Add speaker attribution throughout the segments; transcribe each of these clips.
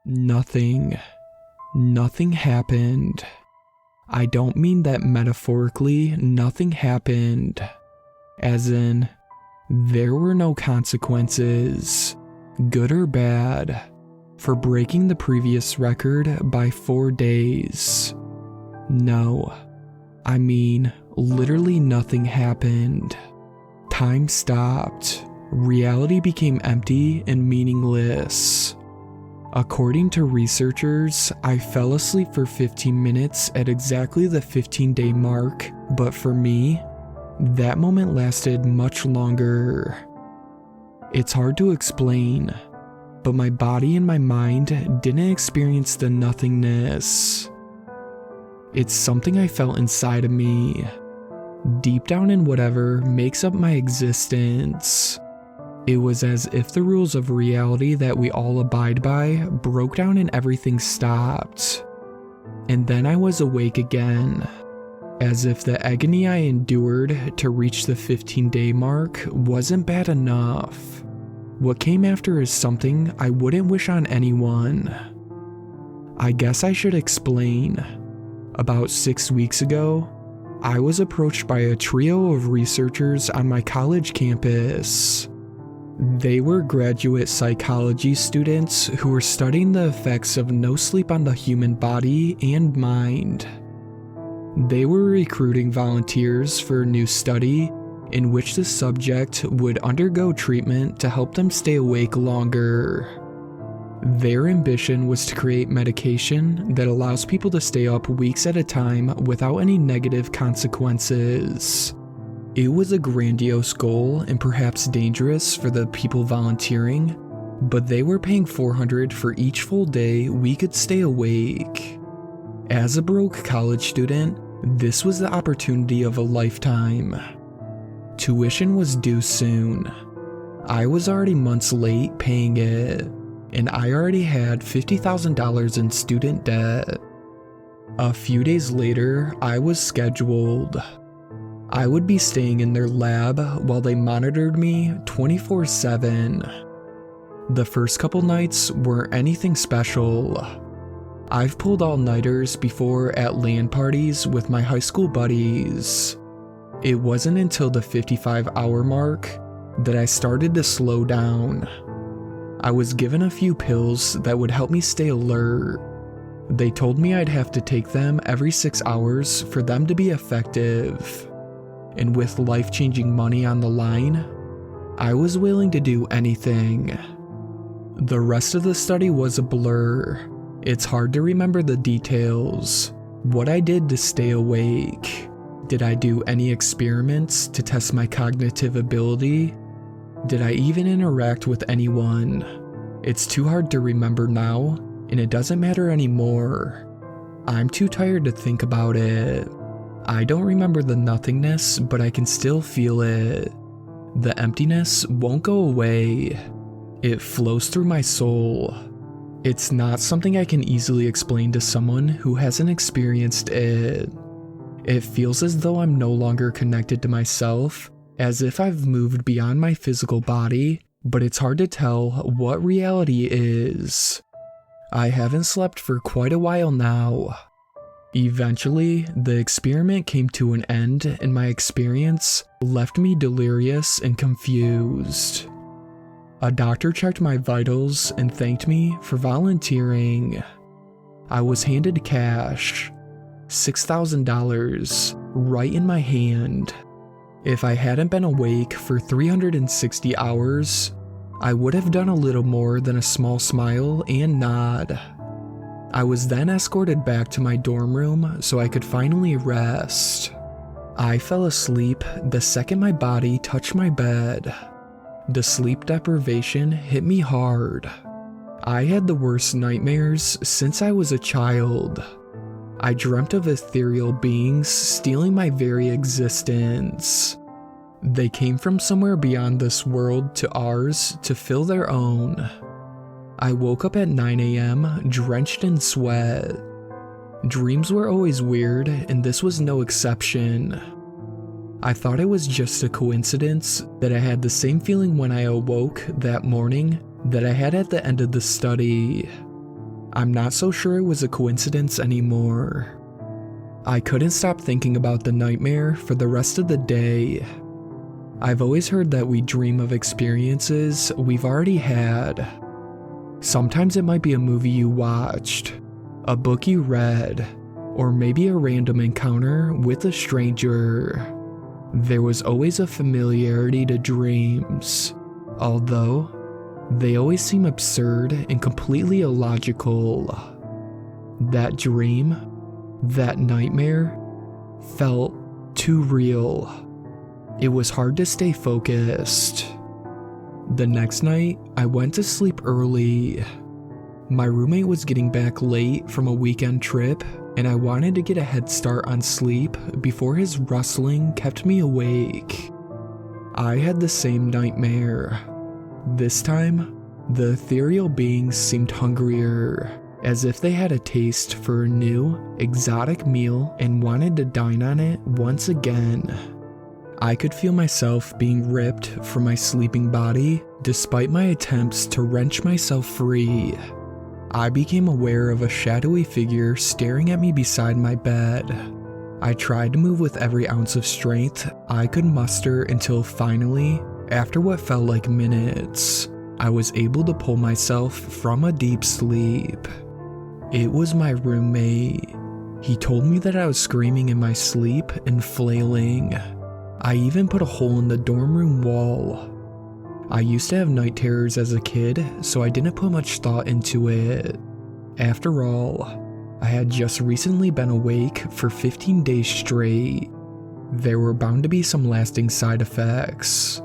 Speaker 1: Nothing happened. I don't mean that metaphorically, nothing happened. As in, there were no consequences, good or bad, for breaking the previous record by 4 days. No, I mean, literally nothing happened. Time stopped. Reality became empty and meaningless. According to researchers, I fell asleep for 15 minutes at exactly the 15-day mark, but for me, that moment lasted much longer. It's hard to explain, but my body and my mind didn't experience the nothingness. It's something I felt inside of me, deep down in whatever makes up my existence. It was as if the rules of reality that we all abide by broke down and everything stopped. And then I was awake again, as if the agony I endured to reach the 15-day mark wasn't bad enough. What came after is something I wouldn't wish on anyone. I guess I should explain. About 6 weeks ago, I was approached by a trio of researchers on my college campus. They were graduate psychology students who were studying the effects of no sleep on the human body and mind. They were recruiting volunteers for a new study in which the subject would undergo treatment to help them stay awake longer. Their ambition was to create medication that allows people to stay up weeks at a time without any negative consequences. It was a grandiose goal and perhaps dangerous for the people volunteering, but they were paying $400 for each full day we could stay awake. As a broke college student, this was the opportunity of a lifetime. Tuition was due soon. I was already months late paying it, and I already had $50,000 in student debt. A few days later, I was scheduled. I would be staying in their lab while they monitored me 24/7. The first couple nights weren't anything special. I've pulled all-nighters before at LAN parties with my high school buddies. It wasn't until the 55-hour mark that I started to slow down. I was given a few pills that would help me stay alert. They told me I'd have to take them every 6 hours for them to be effective. And with life-changing money on the line, I was willing to do anything. The rest of the study was a blur. It's hard to remember the details. What I did to stay awake. Did I do any experiments to test my cognitive ability? Did I even interact with anyone? It's too hard to remember now, and it doesn't matter anymore. I'm too tired to think about it. I don't remember the nothingness, but I can still feel it. The emptiness won't go away. It flows through my soul. It's not something I can easily explain to someone who hasn't experienced it. It feels as though I'm no longer connected to myself, as if I've moved beyond my physical body, but it's hard to tell what reality is. I haven't slept for quite a while now. Eventually, the experiment came to an end and my experience left me delirious and confused. A doctor checked my vitals and thanked me for volunteering. I was handed cash, $6,000, right in my hand. If I hadn't been awake for 360 hours, I would have done a little more than a small smile and nod. I was then escorted back to my dorm room so I could finally rest. I fell asleep the second my body touched my bed. The sleep deprivation hit me hard. I had the worst nightmares since I was a child. I dreamt of ethereal beings stealing my very existence. They came from somewhere beyond this world to ours to fill their own. I woke up at 9 a.m. drenched in sweat. Dreams were always weird, and this was no exception. I thought it was just a coincidence that I had the same feeling when I awoke that morning that I had at the end of the study. I'm not so sure it was a coincidence anymore. I couldn't stop thinking about the nightmare for the rest of the day. I've always heard that we dream of experiences we've already had. Sometimes it might be a movie you watched, a book you read, or maybe a random encounter with a stranger. There was always a familiarity to dreams, although they always seem absurd and completely illogical. That dream, that nightmare, felt too real. It was hard to stay focused. The next night, I went to sleep early. My roommate was getting back late from a weekend trip, and I wanted to get a head start on sleep before his rustling kept me awake. I had the same nightmare. This time, the ethereal beings seemed hungrier, as if they had a taste for a new, exotic meal and wanted to dine on it once again. I could feel myself being ripped from my sleeping body despite my attempts to wrench myself free. I became aware of a shadowy figure staring at me beside my bed. I tried to move with every ounce of strength I could muster until finally, after what felt like minutes, I was able to pull myself from a deep sleep. It was my roommate. He told me that I was screaming in my sleep and flailing. I even put a hole in the dorm room wall. I used to have night terrors as a kid, so I didn't put much thought into it. After all, I had just recently been awake for 15 days straight. There were bound to be some lasting side effects.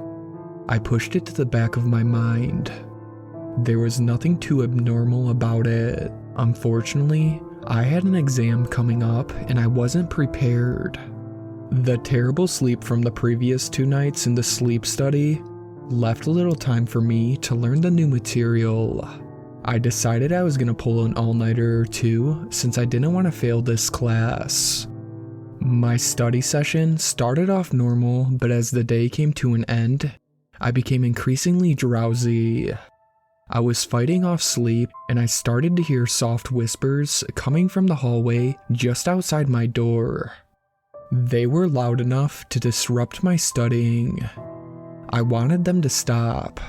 Speaker 1: I pushed it to the back of my mind. There was nothing too abnormal about it. Unfortunately, I had an exam coming up and I wasn't prepared. The terrible sleep from the previous 2 nights in the sleep study left little time for me to learn the new material. I decided I was going to pull an all-nighter or 2 since I didn't want to fail this class. My study session started off normal, but as the day came to an end, I became increasingly drowsy. I was fighting off sleep and I started to hear soft whispers coming from the hallway just outside my door. They were loud enough to disrupt my studying. I wanted them to stop.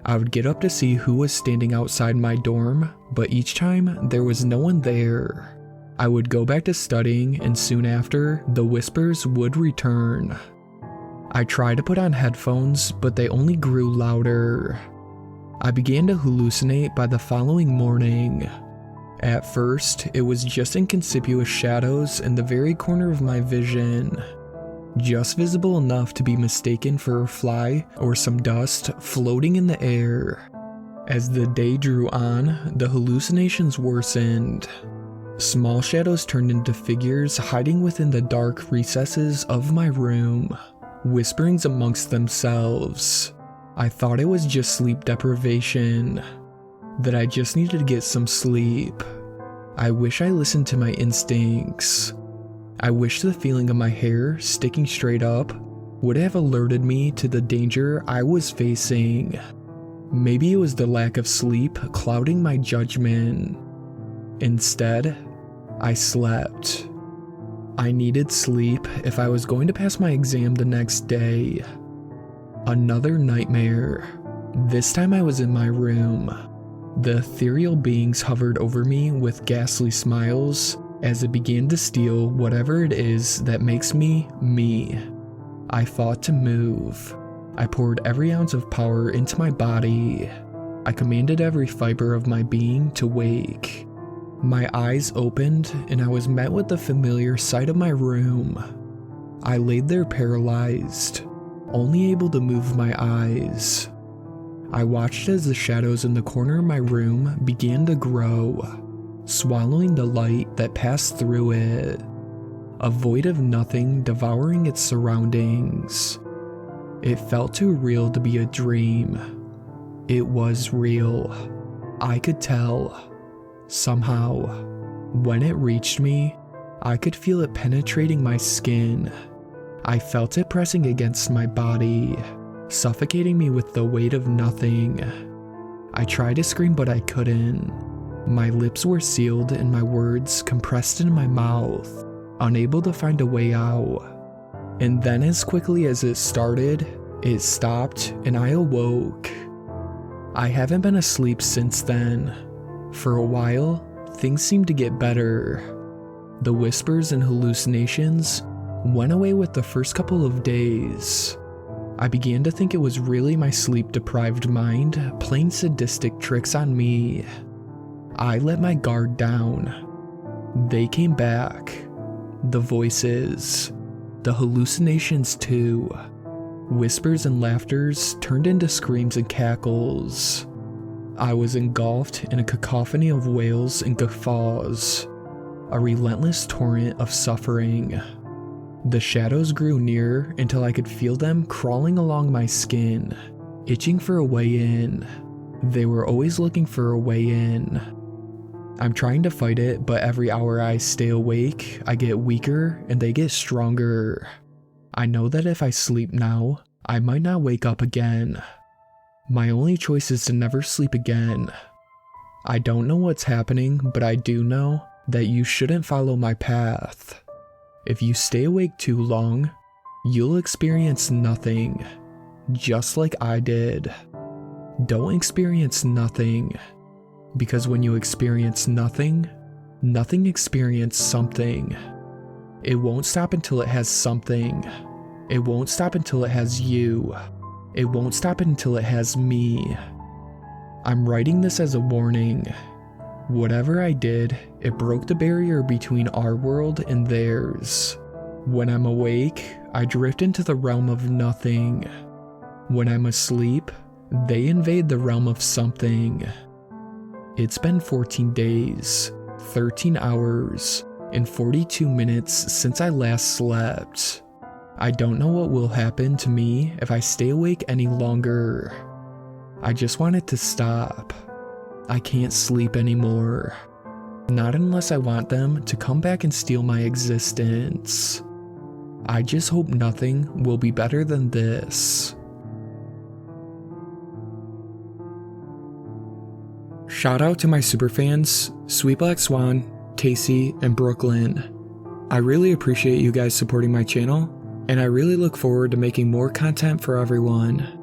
Speaker 1: I would get up to see who was standing outside my dorm, but each time there was no one there. I would go back to studying and soon after, the whispers would return. I tried to put on headphones, but they only grew louder. I began to hallucinate by the following morning. At first, it was just inconspicuous shadows in the very corner of my vision. Just visible enough to be mistaken for a fly or some dust floating in the air. As the day drew on, the hallucinations worsened. Small shadows turned into figures hiding within the dark recesses of my room, whisperings amongst themselves. I thought it was just sleep deprivation, that I just needed to get some sleep. I wish I listened to my instincts. I wish the feeling of my hair sticking straight up would have alerted me to the danger I was facing. Maybe it was the lack of sleep clouding my judgment. Instead, I slept. I needed sleep if I was going to pass my exam the next day. Another nightmare. This time I was in my room. The ethereal beings hovered over me with ghastly smiles as it began to steal whatever it is that makes me, me. I fought to move. I poured every ounce of power into my body. I commanded every fiber of my being to wake. My eyes opened and I was met with the familiar sight of my room. I laid there paralyzed, only able to move my eyes. I watched as the shadows in the corner of my room began to grow, swallowing the light that passed through it. A void of nothing devouring its surroundings. It felt too real to be a dream. It was real. I could tell. Somehow, when it reached me, I could feel it penetrating my skin. I felt it pressing against my body, suffocating me with the weight of nothing. I tried to scream, but I couldn't. My lips were sealed and my words compressed in my mouth, unable to find a way out. And then as quickly as it started, it stopped and I awoke. I haven't been asleep since then. For a while, things seemed to get better. The whispers and hallucinations went away with the first couple of days. I began to think it was really my sleep-deprived mind playing sadistic tricks on me. I let my guard down. They came back. The voices. The hallucinations too. Whispers and laughters turned into screams and cackles. I was engulfed in a cacophony of wails and guffaws. A relentless torrent of suffering. The shadows grew near until I could feel them crawling along my skin, itching for a way in. They were always looking for a way in. I'm trying to fight it, but every hour I stay awake, I get weaker and they get stronger. I know that if I sleep now, I might not wake up again. My only choice is to never sleep again. I don't know what's happening, but I do know that you shouldn't follow my path. If you stay awake too long, you'll experience nothing, just like I did. Don't experience nothing, because when you experience nothing, nothing experiences something. It won't stop until it has something. It won't stop until it has you. It won't stop until it has me. I'm writing this as a warning. Whatever I did, it broke the barrier between our world and theirs. When I'm awake, I drift into the realm of nothing. When I'm asleep, they invade the realm of something. It's been 14 days, 13 hours, and 42 minutes since I last slept. I don't know what will happen to me if I stay awake any longer. I just want it to stop. I can't sleep anymore. Not unless I want them to come back and steal my existence. I just hope nothing will be better than this. Shout out to my superfans, Sweet Black Swan, Tacy, and Brooklyn. I really appreciate you guys supporting my channel, and I really look forward to making more content for everyone.